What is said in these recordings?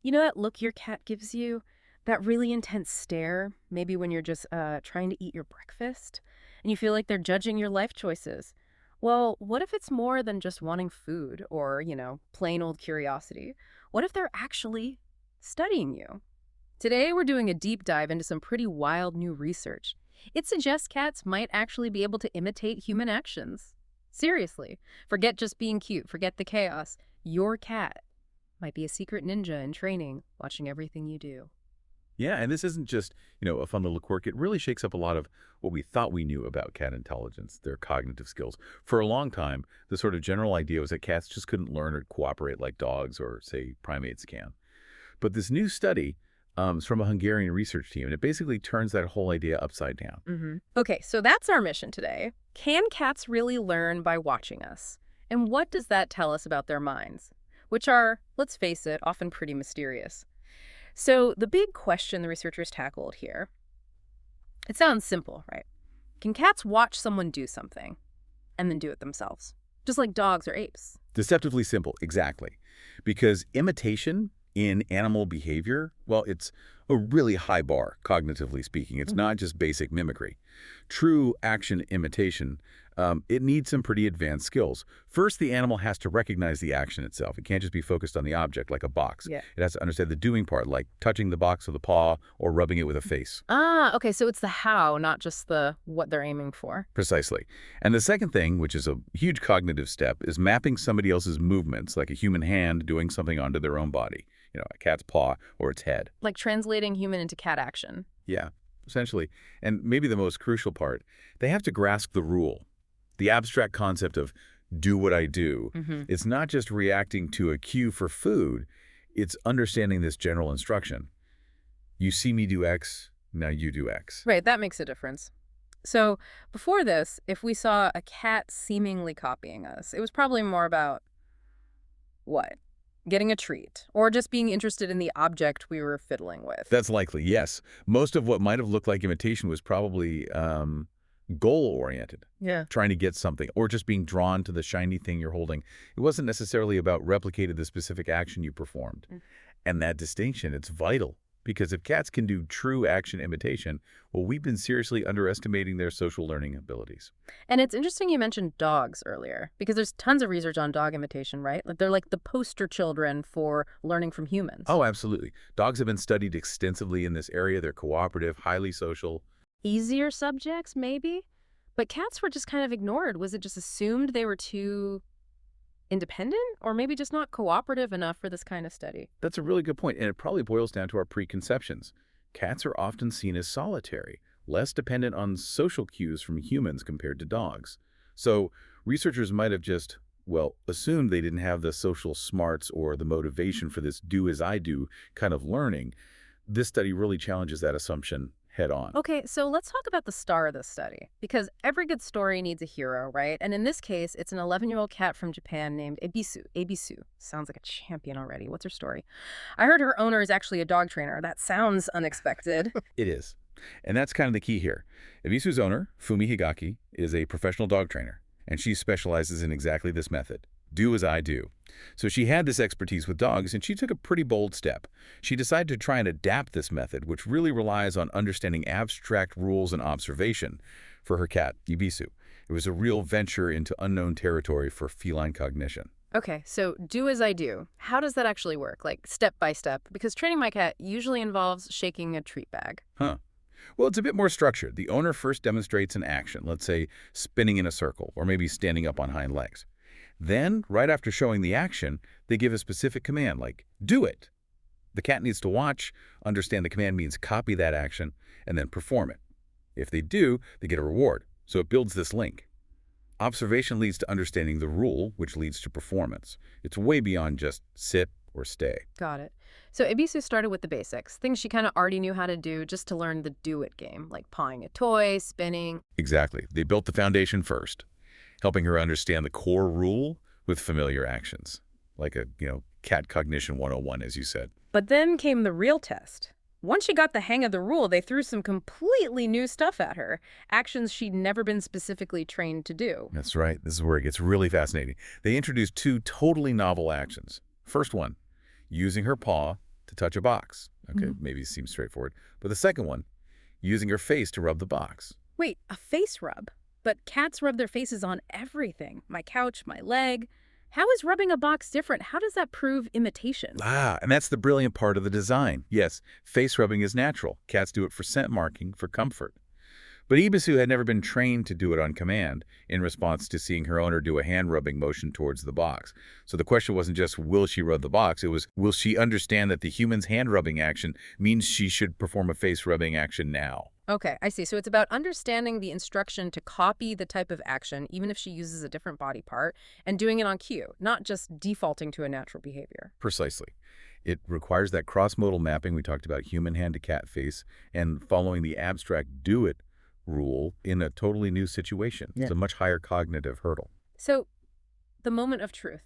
You know that look your cat gives you? That really intense stare, maybe when you're just trying to eat your breakfast and you feel like they're judging your life choices. Well, what if it's more than just wanting food or, plain old curiosity? What if they're actually studying you? Today, we're doing a deep dive into some pretty wild new research. It suggests cats might actually be able to imitate human actions. Seriously, forget just being cute, forget the chaos. Your cat might be a secret ninja in training, watching everything you do. Yeah, and this isn't just, a fun little quirk. It really shakes up a lot of what we thought we knew about cat intelligence, their cognitive skills. For a long time, the sort of general idea was that cats just couldn't learn or cooperate like dogs or, say, primates can. But this new study is from a Hungarian research team, and it basically turns that whole idea upside down. Okay, so that's our mission today. Can cats really learn by watching us? And what does that tell us about their minds? Which are, let's face it, often pretty mysterious. So the big question the researchers tackled here, it sounds simple, right? Can cats watch someone do something and then do it themselves? Just like dogs or apes. Deceptively simple, exactly. Because imitation in animal behavior, well, it's a really high bar, cognitively speaking. It's not just basic mimicry. True action imitation, it needs some pretty advanced skills. First, the animal has to recognize the action itself. It can't just be focused on the object like a box. Yeah. It has to understand the doing part, like touching the box with a paw or rubbing it with a face. Ah, okay, so it's the how, not just the what they're aiming for. Precisely. And the second thing, which is a huge cognitive step, is mapping somebody else's movements, like a human hand doing something onto their own body, a cat's paw or its head. Like translating human into cat action. Yeah, essentially. And maybe the most crucial part, they have to grasp the rule, the abstract concept of do what I do. It's not just reacting to a cue for food, it's understanding this general instruction. You see me do X, now you do X. Right, that makes a difference. So before this, if we saw a cat seemingly copying us, it was probably more about what? Getting a treat, or just being interested in the object we were fiddling with. That's likely, yes. Most of what might have looked like imitation was probably goal-oriented, Yeah. trying to get something, or just being drawn to the shiny thing you're holding. It wasn't necessarily about replicating the specific action you performed. And that distinction, it's vital, because if cats can do true action imitation, well, we've been seriously underestimating their social learning abilities. And it's interesting you mentioned dogs earlier, because there's tons of research on dog imitation, right? Like they're like the poster children for learning from humans. Oh, absolutely. Dogs have been studied extensively in this area. They're cooperative, highly social. Easier subjects, maybe? But cats were just kind of ignored. Was it just assumed they were too independent, or maybe just not cooperative enough for this kind of study? That's a really good point, and it probably boils down to our preconceptions. Cats are often seen as solitary, less dependent on social cues from humans compared to dogs. So researchers might have just, well, assumed they didn't have the social smarts or the motivation for this do as I do kind of learning. This study really challenges that assumption head on. Okay, so let's talk about the star of this study, because every good story needs a hero, right? And in this case, it's an 11-year-old cat from Japan named Ebisu. Ebisu. Sounds like a champion already. What's her story? I heard her owner is actually a dog trainer. That sounds unexpected. It is. And that's kind of the key here. Ebisu's owner, Fumi Higaki, is a professional dog trainer, and she specializes in exactly this method. Do as I do. So she had this expertise with dogs, and she took a pretty bold step. She decided to try and adapt this method, which really relies on understanding abstract rules and observation, for her cat, Ebisu. It was a real venture into unknown territory for feline cognition. Okay, so do as I do. How does that actually work? Like step by step? Because training my cat usually involves shaking a treat bag. Huh. Well, it's a bit more structured. The owner first demonstrates an action, let's say spinning in a circle, or maybe standing up on hind legs. Then, right after showing the action, they give a specific command like, do it. The cat needs to watch, understand the command means copy that action, and then perform it. If they do, they get a reward. So it builds this link. Observation leads to understanding the rule, which leads to performance. It's way beyond just sit or stay. Got it. So Ebisu started with the basics, things she kind of already knew how to do just to learn the do it game, like pawing a toy, spinning. Exactly. They built the foundation first, helping her understand the core rule with familiar actions, like a, cat cognition 101, as you said. But then came the real test. Once she got the hang of the rule, they threw some completely new stuff at her, actions she'd never been specifically trained to do. That's right. This is where it gets really fascinating. They introduced two totally novel actions. First one, using her paw to touch a box. Okay, Mhm. maybe it seems straightforward. But the second one, using her face to rub the box. Wait, a face rub? But cats rub their faces on everything. My couch, my leg. How is rubbing a box different? How does that prove imitation? And that's the brilliant part of the design. Yes, face rubbing is natural. Cats do it for scent marking, for comfort. But Ebisu had never been trained to do it on command in response to seeing her owner do a hand-rubbing motion towards the box. So the question wasn't just, will she rub the box? It was, will she understand that the human's hand-rubbing action means she should perform a face-rubbing action now? Okay, I see. So it's about understanding the instruction to copy the type of action, even if she uses a different body part, and doing it on cue, not just defaulting to a natural behavior. Precisely. It requires that cross-modal mapping we talked about, human hand to cat face, and following the abstract do-it rule in a totally new situation. Yeah. It's a much higher cognitive hurdle. So, the moment of truth.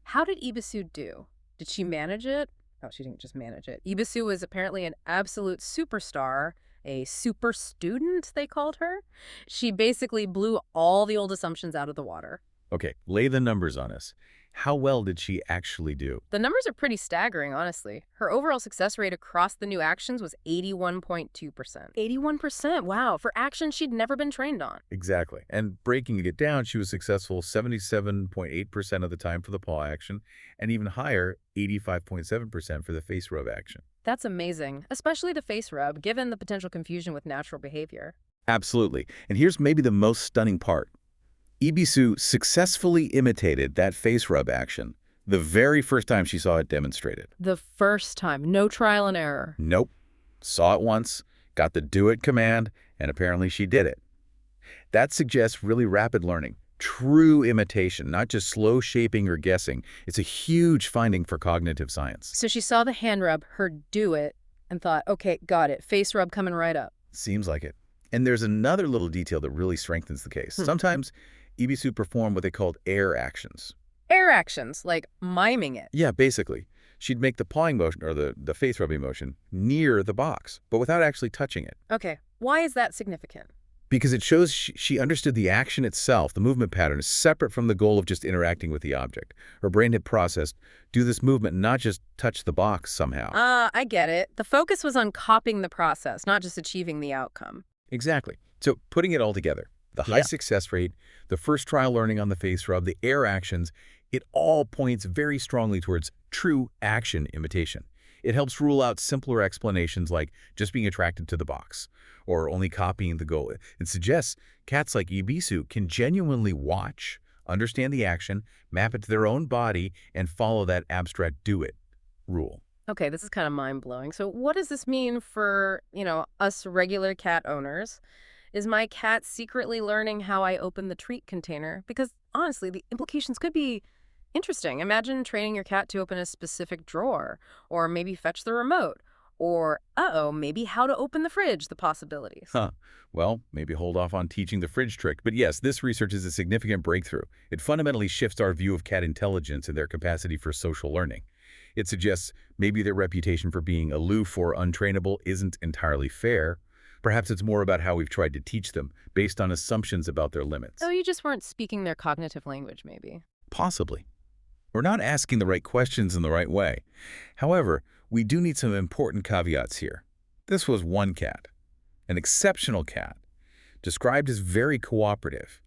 How did Ebisu do? Did she manage it? Oh, she didn't just manage it. Ebisu was apparently an absolute superstar, a super student, they called her. She basically blew all the old assumptions out of the water. Okay, lay the numbers on us. How well did she actually do? The numbers are pretty staggering, honestly. Her overall success rate across the new actions was 81.2%. 81%, wow, for actions she'd never been trained on. Exactly. And breaking it down, she was successful 77.8% of the time for the paw action, and even higher, 85.7% for the face rub action. That's amazing, especially the face rub, given the potential confusion with natural behavior. Absolutely. And here's maybe the most stunning part. Ebisu successfully imitated that face rub action the very first time she saw it demonstrated. The first time, no trial and error. Nope. Saw it once, got the do it command, and apparently she did it. That suggests really rapid learning, true imitation, not just slow shaping or guessing. It's a huge finding for cognitive science. So she saw the hand rub, heard do it, and thought, okay, got it, face rub coming right up. Seems like it. And there's another little detail that really strengthens the case. Sometimes Ebisu performed what they called air actions. Air actions, like miming it. Yeah, basically. She'd make the pawing motion, or the face rubbing motion, near the box, but without actually touching it. Okay, why is that significant? Because it shows she understood the action itself, the movement pattern, is separate from the goal of just interacting with the object. Her brain had processed, do this movement, not just touch the box somehow. I get it. The focus was on copying the process, not just achieving the outcome. Exactly. So putting it all together, the high success rate, the first trial learning on the face rub, the air actions, it all points very strongly towards true action imitation. It helps rule out simpler explanations like just being attracted to the box or only copying the goal. It suggests cats like Ebisu can genuinely watch, understand the action, map it to their own body, and follow that abstract do-it rule. Okay, this is kind of mind-blowing. So what does this mean for, us regular cat owners? Is my cat secretly learning how I open the treat container? Because honestly, the implications could be interesting. Imagine training your cat to open a specific drawer, or maybe fetch the remote, or, maybe how to open the fridge, the possibilities. Well, maybe hold off on teaching the fridge trick. But yes, this research is a significant breakthrough. It fundamentally shifts our view of cat intelligence and their capacity for social learning. It suggests maybe their reputation for being aloof or untrainable isn't entirely fair. Perhaps it's more about how we've tried to teach them based on assumptions about their limits. Oh, you just weren't speaking their cognitive language, maybe. Possibly. We're not asking the right questions in the right way. However, we do need some important caveats here. This was one cat, an exceptional cat, described as very cooperative,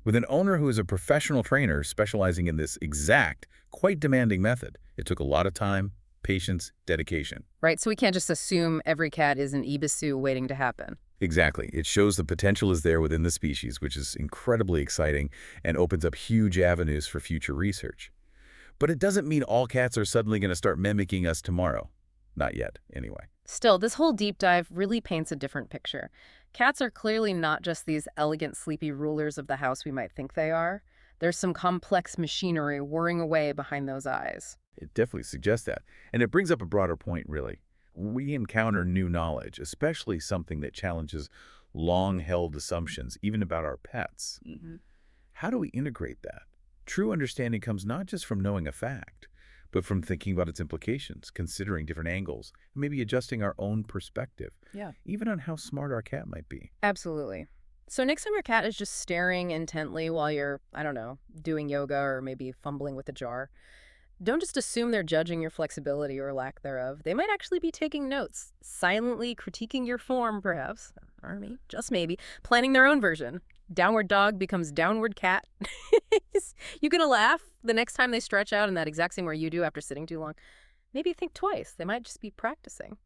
with an owner who is a professional trainer specializing in this exact, quite demanding method. It took a lot of time, patience, dedication. Right, so we can't just assume every cat is an Ebisu waiting to happen. Exactly. It shows the potential is there within the species, which is incredibly exciting and opens up huge avenues for future research. But it doesn't mean all cats are suddenly going to start mimicking us tomorrow. Not yet, anyway. Still, this whole deep dive really paints a different picture. Cats are clearly not just these elegant, sleepy rulers of the house we might think they are. There's some complex machinery whirring away behind those eyes. It definitely suggests that. And it brings up a broader point, really. We encounter new knowledge, especially something that challenges long-held assumptions, even about our pets. How do we integrate that? True understanding comes not just from knowing a fact, but from thinking about its implications, considering different angles, and maybe adjusting our own perspective, even on how smart our cat might be. Absolutely. So next time your cat is just staring intently while you're, doing yoga or maybe fumbling with a jar, Don't just assume they're judging your flexibility or lack thereof. They might actually be taking notes, silently critiquing your form, perhaps, or maybe, just maybe, planning their own version. Downward dog becomes downward cat. You gonna laugh the next time they stretch out in that exact same way you do after sitting too long? Maybe think twice. They might just be practicing.